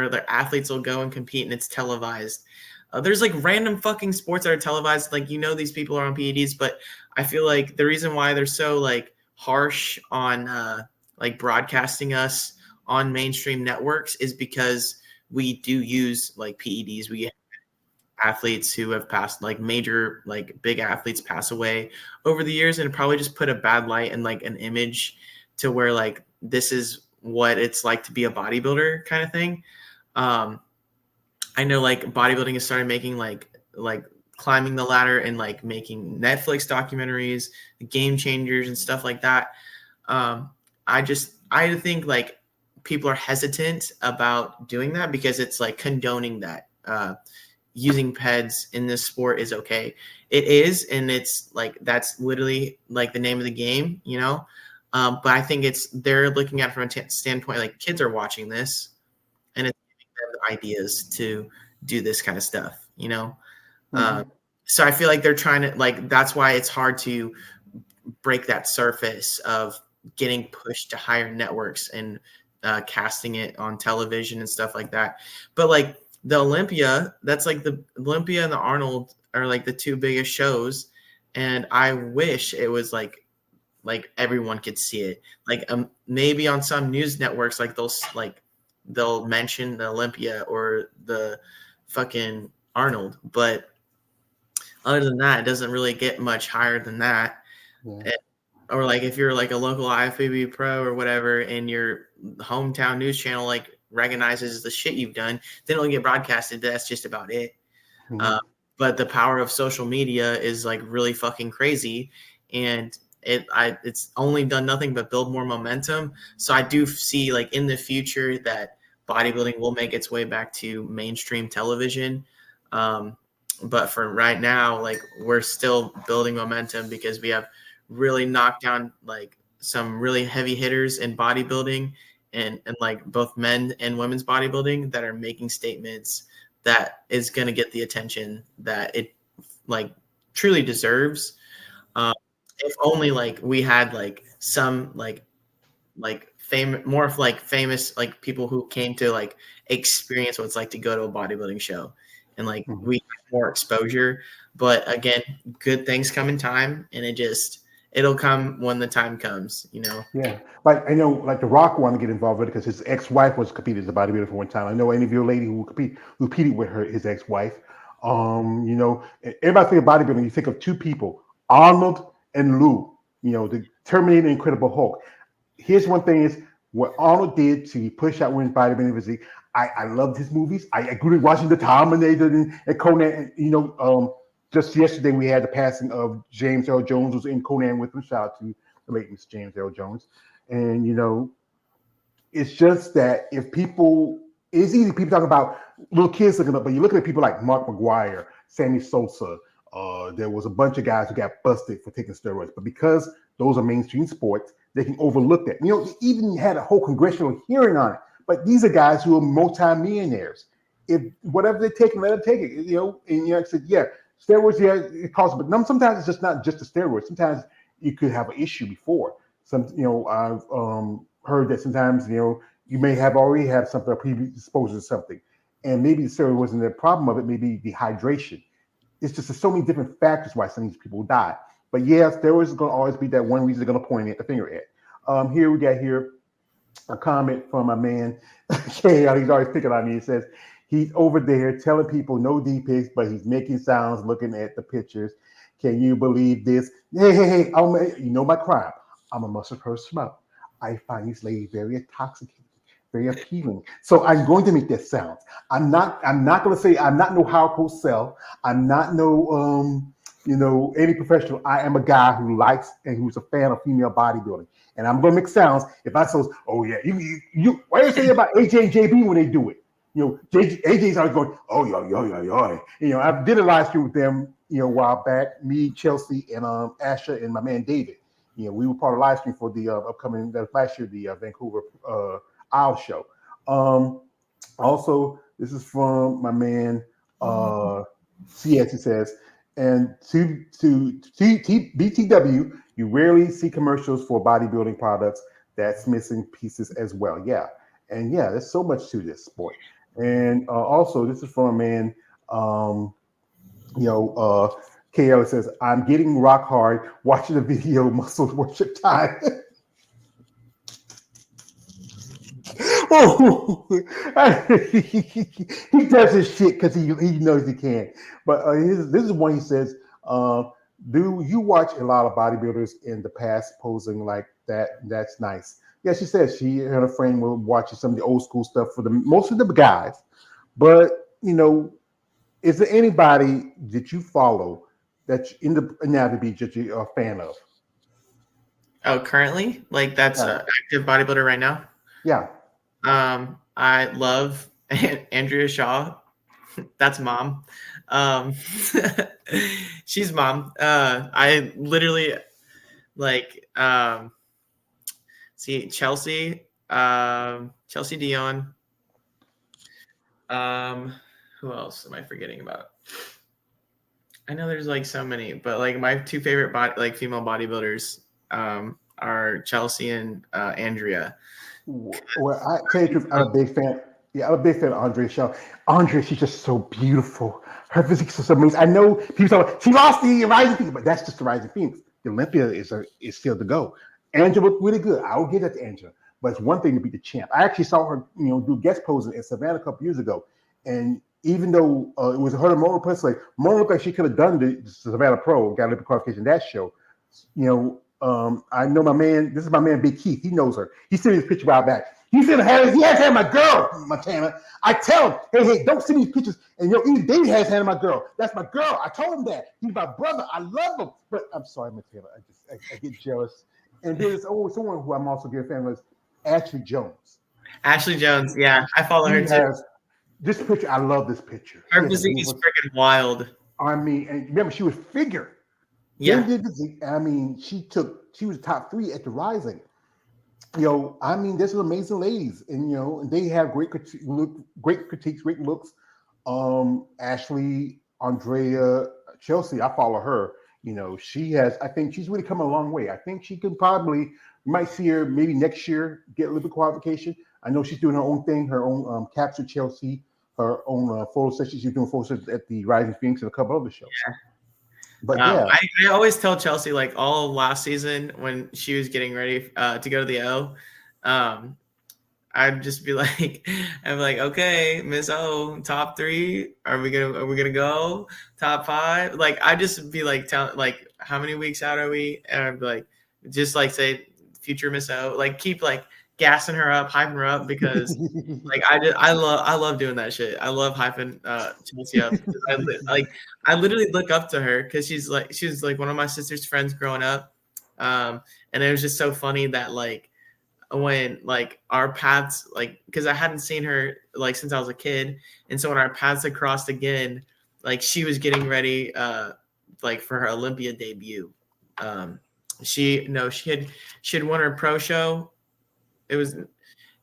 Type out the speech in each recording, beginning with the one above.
where their athletes will go and compete and it's televised. There's like random fucking sports that are televised. Like, these people are on PEDs, but I feel like the reason why they're so like harsh on like broadcasting us on mainstream networks is because we do use like PEDs. We athletes who have passed, like major, like big athletes pass away over the years, and it probably just put a bad light and like an image to where like this is what it's like to be a bodybuilder kind of thing. I know like bodybuilding has started making like climbing the ladder and like making Netflix documentaries, game changers and stuff like that. I think like people are hesitant about doing that because it's like condoning that using PEDs in this sport is okay. It is, and it's like that's literally like the name of the game, but I think they're looking at it from a standpoint like kids are watching this, and it's giving them ideas to do this kind of stuff, So I feel like they're trying to like that's why it's hard to break that surface of getting pushed to higher networks and casting it on television and stuff like that. But like the Olympia, that's like the Olympia and the Arnold are like the two biggest shows, and I wish it was like everyone could see it. Like maybe on some news networks, like they'll mention the Olympia or the fucking Arnold, but other than that, it doesn't really get much higher than that. Yeah. Or like if you're like a local IFBB pro or whatever, and your hometown news channel like recognizes the shit you've done, then it'll get broadcasted. That's just about it. But the power of social media is like really fucking crazy, and it's only done nothing but build more momentum. So I do see like in the future that bodybuilding will make its way back to mainstream television. But for right now, like we're still building momentum because we have really knocked down like some really heavy hitters in bodybuilding and like both men and women's bodybuilding that are making statements that is going to get the attention that it like truly deserves. If only like we had like some like more of like famous like people who came to like experience what it's like to go to a bodybuilding show, and like we have more exposure. But again, good things come in time, and it'll come when the time comes, Yeah, like I know, like The Rock wanted to get involved with it because his ex-wife was competing as a bodybuilder for one time. I know any of your lady who competed with his ex-wife. Everybody think of bodybuilding, you think of two people, Arnold and Lou. The Terminator, Incredible Hulk. Here's one thing: is what Arnold did to push out women's bodybuilding physique. I loved his movies. I grew up watching the Terminator and Conan. And, just yesterday we had the passing of James Earl Jones, who's in Conan with him. Shout out to the late Mr. James Earl Jones. And it's just that it's easy. People talk about little kids looking up, but you're looking at people like Mark McGuire, Sammy Sosa. There was a bunch of guys who got busted for taking steroids, but because those are mainstream sports, they can overlook that. They even had a whole congressional hearing on it. But these are guys who are multi-millionaires. If whatever they're taking, let them take it. And I said, yeah, steroids, yeah, it costs, but sometimes it's just not just the steroids. Sometimes you could have an issue before. I've heard that sometimes, you may have already had something predisposed to something, and maybe the steroid wasn't the problem of it. Maybe dehydration. It's just so many different factors why some of these people die. But yeah, steroids is going to always be that one reason they're going to point the finger at. Here we got a comment from a man. He's always picking on me. He says he's over there telling people no D-pics, but he's making sounds looking at the pictures. Can you believe this? Hey, you know my crime. I'm a muscle person. I find these ladies very intoxicating, very appealing. So I'm going to make that sound. I'm not going to say I'm not no hardcore sell. I'm not no any professional. I am a guy who likes and who's a fan of female bodybuilding. And I'm going to make sounds. If I say, oh yeah, you why do you say about AJ and JB when they do it? AJ's always going, oh yo. I did a live stream with them, a while back. Me, Chelsea, and Asha and my man David. We were part of the live stream for the upcoming last year, the Vancouver Isle show. Also, this is from my man CS. He says, and to BTW, you rarely see commercials for bodybuilding products. That's missing pieces as well. Yeah, and yeah, there's so much to this sport. And also, this is from a man. Um, you know, KL says, "I'm getting rock hard watching the video muscles worship time." Oh, he does his shit because he knows he can. But this is one he says, uh, "Do you watch a lot of bodybuilders in the past posing like that? That's nice." Yeah, she says she and her friend were watching some of the old school stuff for the most of the guys. But is there anybody that you follow that in the anatomy beach that you're a fan of? Oh, currently, like that's Yeah, a active bodybuilder right now. yeah. I love Andrea Shaw. That's mom. Um, she's mom. I literally like see Chelsea Dion. Um, who else am I forgetting about? I know there's like so many, but like my two favorite female bodybuilders are Chelsea and Andrea. Well, I tell you the truth, I'm a big fan. Yeah, I'm a big fan of Andre Shaw. Andre, she's just so beautiful. Her physique is so amazing. I know people say she lost the Rising Phoenix, but that's just the Rising Phoenix. The Olympia is still to go. Angela looked really good. I will give that to Angela. But it's one thing to be the champ. I actually saw her, do guest posing in Savannah a couple years ago, and even though it was her and Mona Presley, Mona looked like she could have done the Savannah Pro, got Olympic qualification that show. I know my man. This is my man, Big Keith. He knows her. He sent me this picture a while back. He said, he has had my girl, Montana. I tell him, hey, don't send me these pictures. And even David has had my girl. That's my girl. I told him that. He's my brother. I love him. But I'm sorry, Montana. I get jealous. And there's always someone who I'm also a good fan of, is Ashley Jones. Ashley Jones, yeah, I follow her He too. has this picture. I love this picture. She Her has a physique is beautiful. freaking wild. I mean, and remember, she was figure. Then Yeah, did physique. I mean, she was top 3 at the Rising. I mean, there's some amazing ladies, and they have great critiques, great looks. Ashley, Andrea, Chelsea, I follow her. I think she's really come a long way. I think she can probably, might see her maybe next year get a little bit qualification. I know she's doing her own thing, her own Capture Chelsea, her own photo sessions. She's doing photo sessions at the Rising Phoenix and a couple other shows. But yeah, I always tell Chelsea, like all of last season when she was getting ready to go to the O, I'd just be like, I'm like, okay, Miss O, top 3, are we gonna go top 5? Like I just be like, like how many weeks out are we? And I'd be like, just like say future Miss O, like keep like gassing her up, hyping her up because like I love doing that shit. I love hyping Chelsea up. I literally look up to her because she was like one of my sister's friends growing up, and it was just so funny that like when like our paths like because I hadn't seen her like since I was a kid, and so when our paths had crossed again, like she was getting ready like for her Olympia debut. Um, she had won her pro show. It was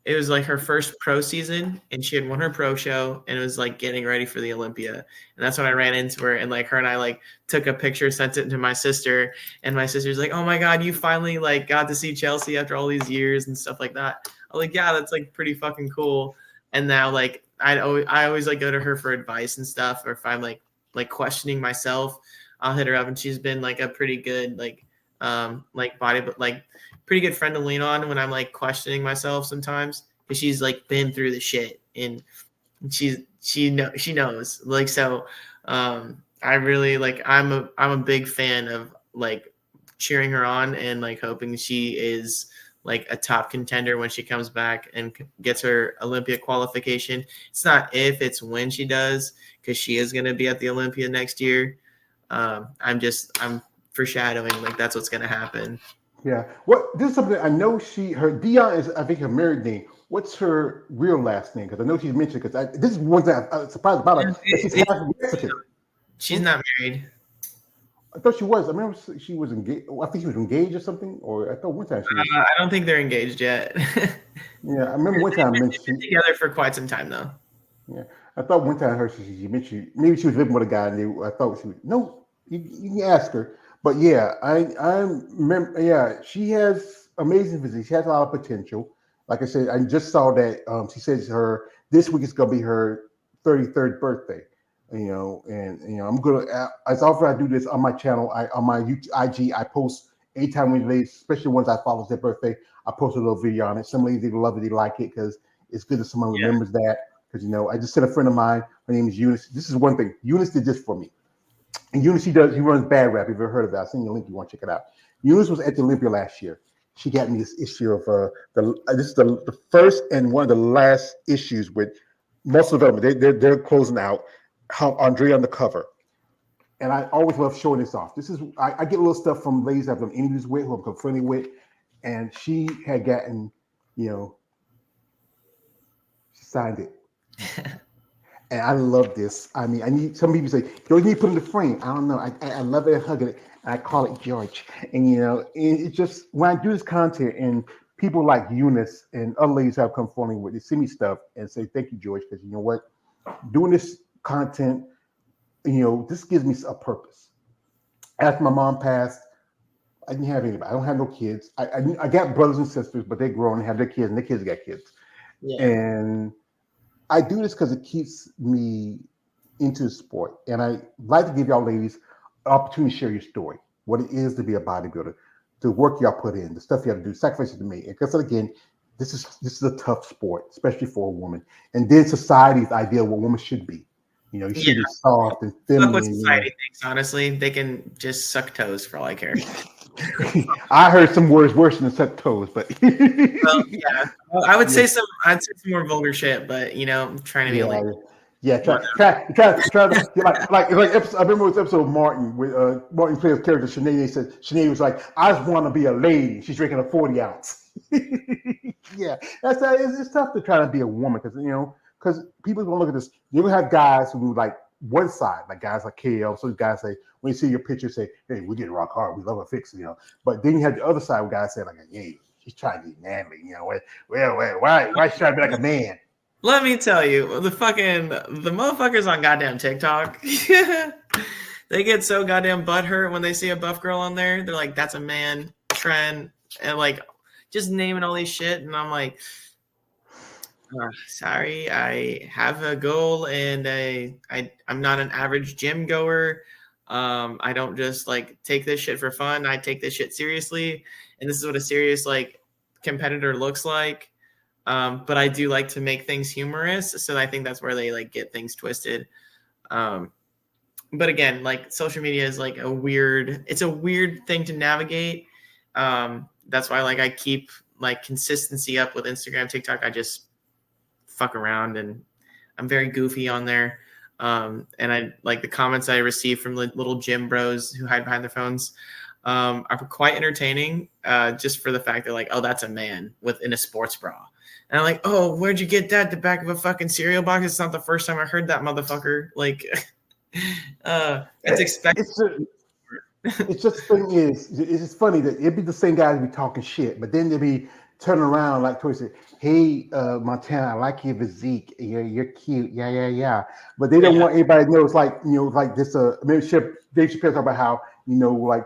it was like her first pro season and she had won her pro show and it was like getting ready for the Olympia. And that's when I ran into her and like her and I like took a picture, sent it to my sister, and my sister's like, "Oh my God, you finally like got to see Chelsea after all these years and stuff like that." I'm like, "Yeah, that's like pretty fucking cool." And now like I always like go to her for advice and stuff, or if I'm like questioning myself, I'll hit her up and she's been like a pretty good like body but like pretty good friend to lean on when I'm like questioning myself sometimes because she's like been through the shit and she knows like so I really like I'm a big fan of like cheering her on and like hoping she is like a top contender when she comes back and gets her Olympia qualification. It's not if, it's when she does, because she is going to be at the Olympia next year. I'm foreshadowing like that's what's going to happen. yeah. This is something I know. Her Dion is, I think, her married name. What's her real last name? Because I know she's mentioned. Because this is one thing I'm surprised about her, that she's half Mexican. She's not married. I thought she was. I remember she was engaged. I think she was engaged or something. Or I thought one time she was. I don't think they're engaged yet. Yeah, I remember one time They've been together for quite some time though. Yeah, I thought one time I heard she mentioned maybe she was living with a guy. And I thought she was no. You can ask her. But yeah, I remember. Yeah, she has amazing physique. She has a lot of potential. like I said, I just saw that she says her this week is gonna be her 33rd birthday. I'm gonna as often I do this on my channel, on my YouTube, IG, I post anytime we ladies, especially ones I follow their birthday, I post a little video on it. Some ladies they love it, they like it because it's good that someone Yeah. remembers that. Because I just said a friend of mine, her name is Eunice. This is one thing. Eunice did this for me. And Eunice, he runs Bad Rap. If you've ever heard of it, I'll send you a link. You want to check it out. Eunice was at the Olympia last year. She got me this issue of this is the first and one of the last issues with Muscle Development. They're closing out. How Andre on the cover, and I always love showing this off. This is I get a little stuff from ladies I've done interviews with, who I'm friendly with, and she had gotten, she signed it. And I love this. I mean, I need some people say, George, you need to put in the frame. I don't know. I love it, hugging it. I call it George. And it's just when I do this content and people like Eunice and other ladies have come forward with, they send me stuff and say, thank you, George, because you know what? Doing this content, this gives me a purpose. After my mom passed, I didn't have anybody. I don't have no kids. I got brothers and sisters, but they're grown and have their kids, and their kids got kids. Yeah. And I do this because it keeps me into the sport. And I like to give y'all ladies an opportunity to share your story, what it is to be a bodybuilder, the work y'all put in, the stuff you have to do, sacrifices to make. Because again, this is a tough sport, especially for a woman. And then society's idea of what women should be. You should be soft and feminine. Fuck what society thinks, honestly. They can just suck toes for all I care. I heard some words worse than suck toes, but well, yeah. Well, I'd say some more vulgar shit, but I'm trying to be like. Yeah, try to like episode, I remember it was episode of Martin with Martin plays character Sinead. They said Sinead was like, I just want to be a lady. She's drinking a 40 ounce. Yeah, it's tough to try to be a woman because people gonna look at this. You're gonna have guys who like one side, like guys like KL. So guys say when you see your picture, say, hey, we did rock hard, we love her fix, But then you have the other side where guys say like, yeah, she's trying to be manly, why she trying to be like a man? Let me tell you, the motherfuckers on goddamn TikTok, they get so goddamn butthurt when they see a buff girl on there. They're like, that's a man trend, and like just naming all these shit. And I'm like, sorry, I have a goal, and I'm not an average gym goer. I don't just like take this shit for fun. I take this shit seriously, and this is what a serious like competitor looks like. But I do like to make things humorous, so I think that's where they like get things twisted. But again, like social media is like it's a weird thing to navigate. That's why like I keep like consistency up with Instagram, TikTok. I just fuck around and I'm very goofy on there. And I like the comments I receive from little gym bros who hide behind their phones are quite entertaining, just for the fact that like, oh, that's a man in a sports bra. And I'm like, oh, where'd you get that? The back of a fucking cereal box? It's not the first time I heard that, motherfucker. Like, it's expected. It's just the thing is, it's just funny that it'd be the same guys be talking shit, but then they'd be turning around like towards it. Hey, Montana, I like your physique. You're cute. Yeah. But they don't want anybody to know. It's like like this. Maybe Dave Chappelle talk about how like